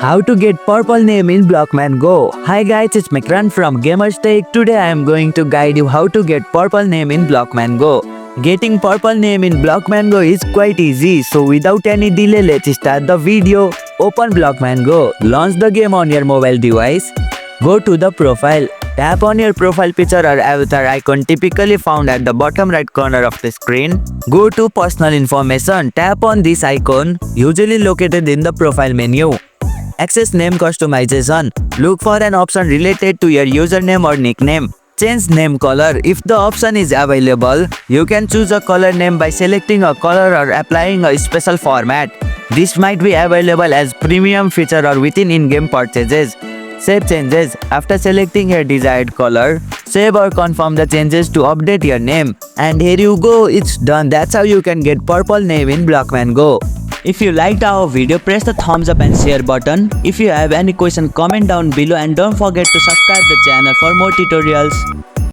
How to get purple name in Blockman Go. Hi guys, it's Mikran from Gamerstake. Today I am going to guide you how to get purple name in Blockman Go. Getting purple name in Blockman Go is quite easy, so without any delay let's start the video. Open Blockman Go, launch the game on your mobile device. Go to the profile. Tap on your profile picture or avatar icon typically found at the bottom right corner of the screen. Go to personal information. Tap on this icon, usually located in the profile menu. Access name customization. Look for an option related to your username or nickname. Change name color. If the option is available, you can choose a color name by selecting a color or applying a special format. This might be available as premium feature or within in-game purchases. Save changes. After selecting your desired color, save or confirm the changes to update your name. And here you go, it's done. That's how you can get purple name in Blockman Go. If you liked our video, press the thumbs up and share button. If you have any question, comment down below and don't forget to subscribe the channel for more tutorials.